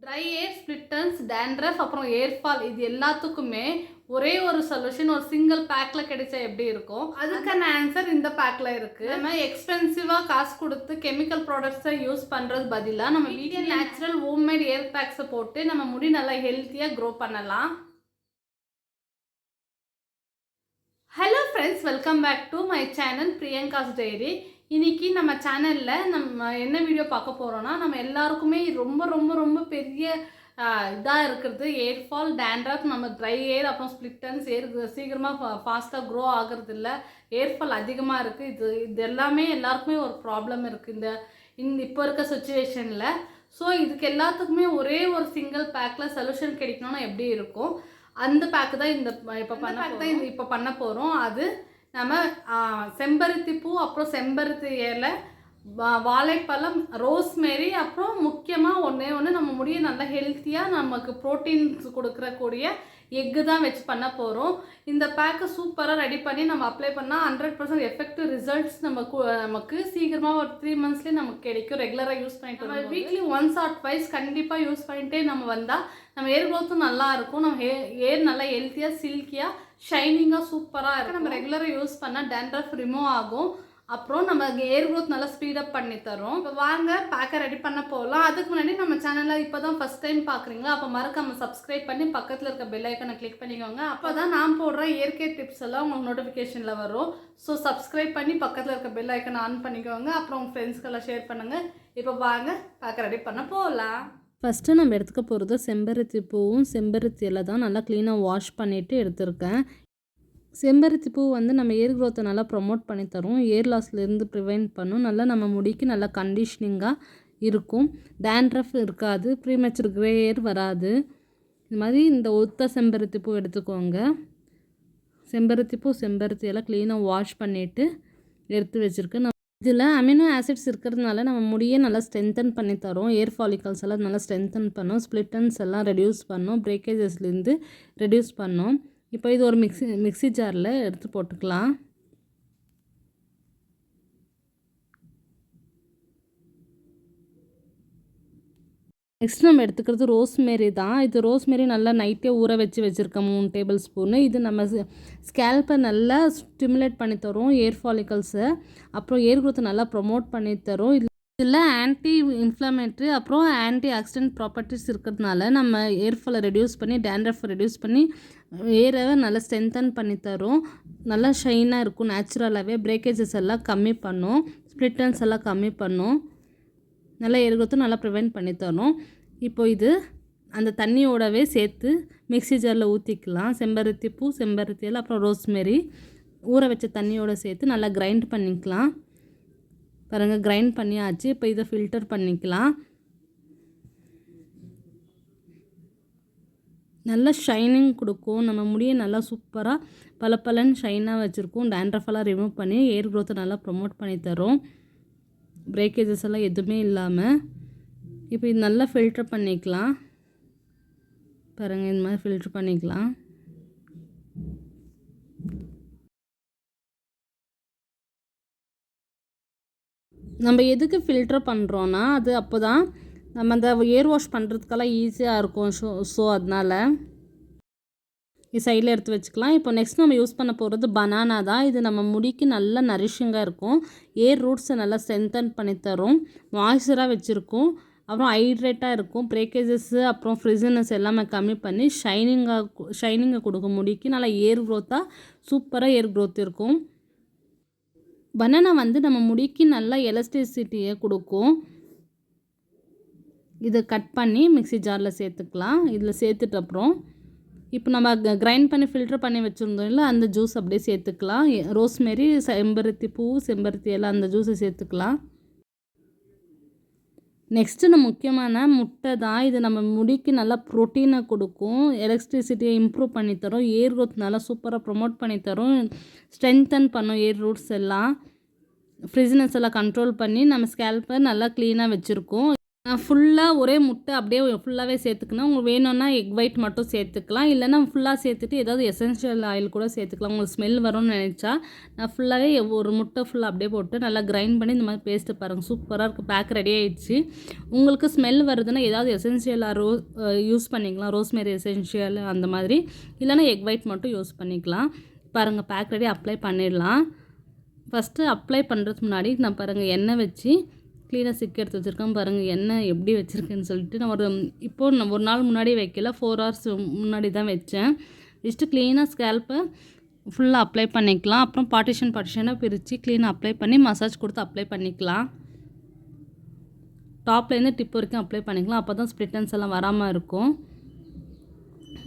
Try ஏர், split ends, dandruff அப்புறம் ஏர் fall இது எல்லாத்துக்குமே ஒரே ஒரு சொல்யூஷன் ஒரு சிங்கிள் பேக்ல கிடைச்சா எப்படி இருக்கும்? அதுக்கான ஆன்சர் இந்த பேக்ல இருக்கு. நம்ம எக்ஸ்பென்சிவா காசு கொடுத்து கெமிக்கல் ப்ராடக்ட்ஸை யூஸ் பண்றது பதிலா நம்ம வீட்லயே நேச்சுரல் ஹோம்மேட் ஏர் பேக்ஸை போட்டு நம்ம முடி நல்லா ஹெல்த்தியா க்ரோ பண்ணலாம். Hello friends, welcome back to my channel Priyanka's diary. இன்னைக்கு நம்ம சேனலில் நம்ம என்ன வீடியோ பார்க்க போகிறோன்னா, நம்ம எல்லாருக்குமே ரொம்ப ரொம்ப ரொம்ப பெரிய இதாக இருக்கிறது ஏர் ஃபால், டேண்ட்ரஃப், நம்ம ட்ரை ஏர் அப்புறம் ஸ்ப்ளிட்டன்ஸ் ஏர் சீக்கிரமாக ஃபாஸ்ட்டாக க்ரோ ஆகிறது இல்லை, ஏர் ஃபால் அதிகமாக இருக்குது. இது எல்லாமே எல்லாருக்குமே ஒரு ப்ராப்ளம் இருக்குது இந்த இப்போ இருக்க சுச்சுவேஷனில். ஸோ இதுக்கு எல்லாத்துக்குமே ஒரே ஒரு சிங்கிள் பேக்கில் சொல்யூஷன் கிடைக்கணும்னா எப்படி இருக்கும்? அந்த பேக்கு தான் இப்போ பண்ண போகிறோம். அது நம்ம செம்பருத்தி பூ, அப்புறம் செம்பருத்தி இலை, வாழைப்பழம், ரோஸ்மேரி, அப்புறம் முக்கியமாக ஒன்று நம்ம முடிய நல்லா ஹெல்த்தியாக நமக்கு ப்ரோட்டீன்ஸ் கொடுக்கக்கூடிய எக்கு தான் வச்சு பண்ண போகிறோம். இந்த பேக்கை சூப்பராக ரெடி பண்ணி நம்ம அப்ளை பண்ணால் 100% எஃபெக்டிவ் ரிசல்ட்ஸ் நமக்கு சீக்கிரமாக ஒரு 3 monthsலேயே நமக்கு கிடைக்கும். ரெகுலராக யூஸ் பண்ணிட்டு நம்ம வீக்லி ஒன்ஸ் ஆர் ட்வைஸ் கண்டிப்பாக யூஸ் பண்ணிட்டே நம்ம வந்தால் நம்ம ஏர் க்ரோத்தும் நல்லா இருக்கும். நம்ம ஏர் நல்லா ஹெல்த்தியாக சில்கியாக ஷைனிங்காக சூப்பராக இருக்கும். நம்ம ரெகுலராக யூஸ் பண்ணால் டேண்ட்ரஃப் ரிமூவ் ஆகும். அப்புறம் நம்ம ஏர் க்ரோத் நல்லா ஸ்பீடப் பண்ணி தரோம். இப்போ வாங்க பேக்கை ரெடி பண்ண போகலாம். அதுக்கு முன்னாடி நம்ம சேனலில் இப்போ தான் ஃபஸ்ட் டைம் பார்க்குறீங்களா, அப்போ மறக்காம சப்ஸ்கிரைப் பண்ணி பக்கத்தில் இருக்க பெல் ஐக்கனை கிளிக் பண்ணிக்கோங்க. அப்போ தான் நான் போடுற இயற்கை டிப்ஸ் எல்லாம் உங்களுக்கு நோட்டிஃபிகேஷனில் வரும். ஸோ சப்ஸ்கிரைப் பண்ணி பக்கத்தில் இருக்க பெல் ஐக்கனை ஆன் பண்ணிக்கோங்க. அப்புறம் உங்கள் ஃப்ரெண்ட்ஸ்க்கெல்லாம் ஷேர் பண்ணுங்கள். இப்போ வாங்க பேக்கை ரெடி பண்ண போகலாம். ஃபஸ்ட்டு நம்ம எடுத்துக்க போகிறது செம்பருத்தி பூவும் செம்பருத்தி இலை தான். நல்லா க்ளீனாக வாஷ் பண்ணிவிட்டு எடுத்திருக்கேன். செம்பருத்தி பூ வந்து நம்ம ஏர் க்ரோத்தை நல்லா ப்ரொமோட் பண்ணி தரும், ஏர் லாஸ்லேருந்து ப்ரிவெண்ட் பண்ணும், நல்லா நம்ம முடிக்கு நல்லா கண்டிஷ்னிங்காக இருக்கும், டேண்ட்ரஃப் இருக்காது, ப்ரீமெச்சூர் க்ரே ஏர் வராது. இது மாதிரி இந்த ஒத்த செம்பருத்தி பூ எடுத்துக்கோங்க. செம்பருத்தி பூ செம்பருத்தி எல்லாம் க்ளீனாக வாஷ் பண்ணிவிட்டு எடுத்து வச்சுருக்கேன். இதில் அமினோ ஆசிட்ஸ் இருக்கிறதுனால நம்ம முடியே நல்லா ஸ்ட்ரென்தன் பண்ணி தரோம், ஏர் ஃபாலிகல்ஸ் எல்லாம் நல்லா ஸ்ட்ரென்தன் பண்ணும், ஸ்ப்ளிட்டன்ஸ் எல்லாம் ரெடியூஸ் பண்ணும், பிரேக்கேஜஸ்லேருந்து ரெடியூஸ் பண்ணும். இப்போ இது ஒரு மிக்ஸி ஜாரில் எடுத்து போட்டுக்கலாம். நெக்ஸ்ட் நம்ம எடுத்துக்கிறது ரோஸ்மேரி தான். இது ரோஸ்மேரி நல்லா நைட்டே ஊற வச்சுருக்கேன் 3 டேபிள் ஸ்பூனு. இது நம்ம ஸ்கேல்பை நல்லா ஸ்டிமுலேட் பண்ணி தரும், ஏர் ஃபாலிகல்ஸை, அப்புறம் ஏர் க்ரோத்தை நல்லா ப்ரொமோட் பண்ணி தரும். இதில் ஆன்டி இன்ஃப்ளமேட்ரி அப்புறம் ஆன்டி ஆக்சிடென்ட் ப்ராப்பர்ட்டிஸ் இருக்கிறதுனால நம்ம ஏர் ஃபாலை ரெடியூஸ் பண்ணி டேண்ட்ரஃபை ரெடியூஸ் பண்ணி ஏரை நல்லா ஸ்ட்ரென்தன் பண்ணி தரும், நல்லா ஷைனாக இருக்கும். நேச்சுரலாகவே பிரேக்கேஜஸ் எல்லாம் கம்மி பண்ணும், ஸ்ப்ளிட்டன்ஸ் எல்லாம் கம்மி பண்ணும், நல்லா ஏர் க்ரோத்தை நல்லா ப்ரிவெண்ட் பண்ணி தரும். இப்போ இது அந்த தண்ணியோடவே சேர்த்து மிக்ஸி ஜாரில் ஊற்றிக்கலாம். செம்பருத்தி பூ செம்பருத்தி இலை அப்புறம் ரோஸ்மேரி ஊற வச்ச தண்ணியோடு சேர்த்து நல்லா கிரைண்ட் பண்ணிக்கலாம். பாருங்கள், கிரைண்ட் பண்ணியாச்சு. இப்போ இதை ஃபில்டர் பண்ணிக்கலாம். நல்லா ஷைனிங் கொடுக்கும், நம்ம முடியை நல்லா சூப்பராக பளபளன்னு ஷைனாக வச்சுருக்கோம். டேண்ட்ரஃபெல்லாம் ரிமூவ் பண்ணி ஏர் க்ரோத்தை நல்லா ப்ரொமோட் பண்ணி தரும், பிரேக்கேஜஸ் எல்லாம் எதுவுமே இல்லாமல். இப்போ இது நல்லா ஃபில்டர் பண்ணிக்கலாம். பாருங்கள், இந்த மாதிரி ஃபில்டர் பண்ணிக்கலாம். நம்ம எதுக்கு ஃபில்டர் பண்ணுறோன்னா, அது அப்போ தான் நம்ம அந்த ஏர் வாஷ் பண்ணுறதுக்கெல்லாம் ஈஸியாக இருக்கும். ஸோ அதனால் இது சைடில் எடுத்து வச்சுக்கலாம். இப்போ நெக்ஸ்ட் நம்ம யூஸ் பண்ண போகிறது பனானா தான். இது நம்ம முடிக்கு நல்லா நரிஷிங்காக இருக்கும், ஏர் ரூட்ஸை நல்லா ஸ்ட்ரென்தன் பண்ணி தரும், மாய்ஸ்சராக வச்சுருக்கும், அப்புறம் ஹைட்ரேட்டாக இருக்கும், பிரேக்கேஜஸ்ஸு அப்புறம் ஃப்ரிஸினஸ் எல்லாமே கம்மி பண்ணி ஷைனிங்கை கொடுக்கும் முடிக்கு. நல்லா ஏர் க்ரோத்தாக சூப்பராக ஏர் க்ரோத் இருக்கும். பனானா வந்து நம்ம முடிக்கு நல்லா எலாஸ்டிசிட்டியை கொடுக்கும். இதை கட் பண்ணி மிக்ஸி ஜாரில் சேர்த்துக்கலாம். இதில் சேர்த்துட்டு அப்புறம் இப்போ நம்ம கிரைண்ட் பண்ணி ஃபில்டர் பண்ணி வச்சுருந்தோம் இல்லை, அந்த ஜூஸ் அப்படியே சேர்த்துக்கலாம். ரோஸ்மேரி செம்பருத்தி பூ செம்பருத்தி எல்லாம் அந்த ஜூஸை சேர்த்துக்கலாம். நெக்ஸ்ட்டு நம்ம முக்கியமான முட்டை தான். இது நம்ம முடிக்கு நல்லா ப்ரோட்டீனை கொடுக்கும், எலக்ட்ரிசிட்டியை இம்ப்ரூவ் பண்ணி தரும், ஏர் க்ரோத் நல்லா சூப்பராக ப்ரொமோட் பண்ணி தரும், ஸ்ட்ரென்தன் பண்ணும் ஏர் ரூட்ஸ் எல்லாம், ஃப்ரிஸ்னஸ் எல்லாம் கண்ட்ரோல் பண்ணி நம்ம ஸ்கேல்பை நல்லா க்ளீனாக வச்சுருக்கோம். ஃபுல்லாக ஒரே முட்டை அப்படியே ஃபுல்லாகவே சேர்த்துக்கணும். உங்களுக்கு வேணும்னா எக் ஒயிட் மட்டும் சேர்த்துக்கலாம். இல்லைன்னா ஃபுல்லாக சேர்த்துட்டு ஏதாவது எசென்ஷியல் ஆயில் கூட சேர்த்துக்கலாம். உங்களுக்கு ஸ்மெல் வரும்னு நினச்சா. நான் ஃபுல்லாகவே ஒரு முட்டை ஃபுல்லாக அப்படியே போட்டு நல்லா கிரைண்ட் பண்ணி இந்த மாதிரி பேஸ்ட்டு பாருங்கள், சூப்பராக இருக்குது. பேக் ரெடி ஆகிடுச்சு. உங்களுக்கு ஸ்மெல் வருதுன்னா ஏதாவது எசென்ஷியலாக யூஸ் பண்ணிக்கலாம். ரோஸ்மேரி எசென்ஷியல் அந்த மாதிரி. இல்லைன்னா எக் ஒயிட் மட்டும் யூஸ் பண்ணிக்கலாம். பாருங்கள், பேக் ரெடி அப்ளை பண்ணிடலாம். ஃபஸ்ட்டு அப்ளை பண்ணுறதுக்கு முன்னாடி நான் பாருங்கள் எண்ணெய் வச்சு க்ளீனாக சிக்கு எடுத்து வச்சுருக்கேன். பாருங்கள் எண்ணெய் எப்படி வச்சுருக்கேன்னு சொல்லிட்டு நான் ஒரு நாள் முன்னாடி வைக்கல, 4 hours முன்னாடி தான் வச்சேன். ஜஸ்ட்டு க்ளீனாக ஸ்கேல்ப்பை ஃபுல்லாக அப்ளை பண்ணிக்கலாம். அப்புறம் பார்ட்டிஷனாக பிரித்து க்ளீனாக அப்ளை பண்ணி மசாஜ் கொடுத்து அப்ளை பண்ணிக்கலாம். டாப்லேருந்து டிப் வரைக்கும் அப்ளை பண்ணிக்கலாம். அப்போ தான் ஸ்ப்ளிட்டன்ஸ் எல்லாம் வராமல் இருக்கும்.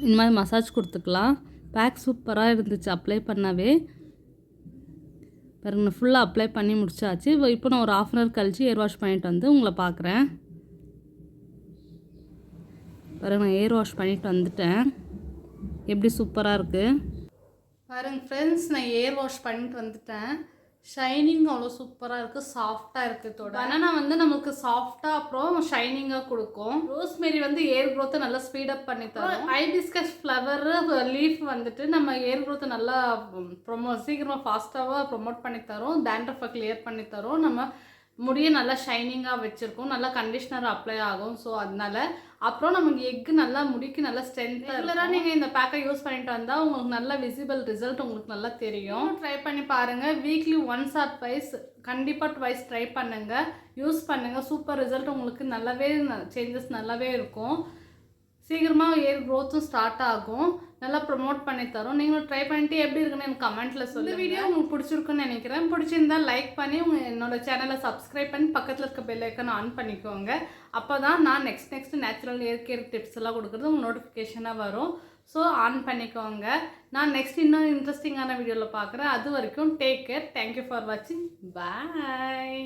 இந்த மாதிரி மசாஜ் கொடுத்துக்கலாம். பேக் சூப்பராக இருந்துச்சு அப்ளை பண்ணவே. பாருங்க, ஃபுல்லாக அப்ளை பண்ணி முடிச்சாச்சு. இப்போ நான் ஒரு 1/2 hour கழித்து ஏர் வாஷ் பண்ணிவிட்டு வந்து உங்களை பார்க்குறேன். பாருங்க, நான் ஏர் வாஷ் பண்ணிவிட்டு வந்துட்டேன். எப்படி சூப்பராக இருக்குது பாருங்க ஃப்ரெண்ட்ஸ், நான் ஏர் வாஷ் பண்ணிட்டு வந்துட்டேன். ஷைனிங் அவ்வளோ சூப்பராக இருக்குது, சாஃப்டாக இருக்குது. பனானா வந்து நமக்கு சாஃப்டாக அப்புறம் ஷைனிங்காக கொடுக்கும். ரோஸ்மேரி வந்து ஏர் க்ரோத்தை நல்லா ஸ்பீடப் பண்ணி தரும். ஹைபிஸ்கஸ் ஃப்ளவர் லீஃப் வந்துட்டு நம்ம ஏர் க்ரோத்தை நல்லா சீக்கிரமாக ஃபாஸ்ட்டாக ப்ரொமோட் பண்ணி தரும். டேண்ட்ரஃபை கிளியர் பண்ணி தரும். நம்ம முடியை நல்லா ஷைனிங்காக வச்சுருக்கோம். நல்லா கண்டிஷ்னர் அப்ளை ஆகும். ஸோ அதனால அப்புறம் நமக்கு எக்கு நல்லா முடிக்கு நல்லா ஸ்ட்ரென்த்தாக ரெகுலராக நீங்கள் இந்த பேக்கை யூஸ் பண்ணிட்டு வந்தால் உங்களுக்கு நல்ல விசிபிள் ரிசல்ட் உங்களுக்கு நல்லா தெரியும். ட்ரை பண்ணி பாருங்கள். வீக்லி 1 or 2 கண்டிப்பாக 2 ட்ரை பண்ணுங்கள், யூஸ் பண்ணுங்கள். சூப்பர் ரிசல்ட் உங்களுக்கு நல்லாவே சேஞ்சஸ் நல்லாவே இருக்கும். சீக்கிரமாக ஏர் க்ரோத்தும் ஸ்டார்ட் ஆகும். நல்லா ப்ரொமோட் பண்ணி தரும். நீங்களும் ட்ரை பண்ணிட்டு எப்படி இருக்குன்னு எனக்கு கமெண்ட்டில் சொல்லுங்கள். இந்த வீடியோ உங்களுக்கு பிடிச்சிருக்குன்னு நினைக்கிறேன். பிடிச்சிருந்தால் லைக் பண்ணி என்னோடய சேனலை சப்ஸ்கிரைப் பண்ணி பக்கத்தில் இருக்க பெல் ஐக்கானை ஆன் பண்ணிக்கோங்க. அப்போ தான் நான் next natural hair care tips எல்லாம் கொடுக்குறது உங்களுக்கு நோட்டிஃபிகேஷனாக வரும். ஸோ ஆன் பண்ணிக்கோங்க. நான் நெக்ஸ்ட் இன்னும் இன்ட்ரெஸ்டிங்கான வீடியோவில் பார்க்குறேன். அது வரைக்கும் டேக் கேர். தேங்க்யூ ஃபார் வாட்சிங். பாய்.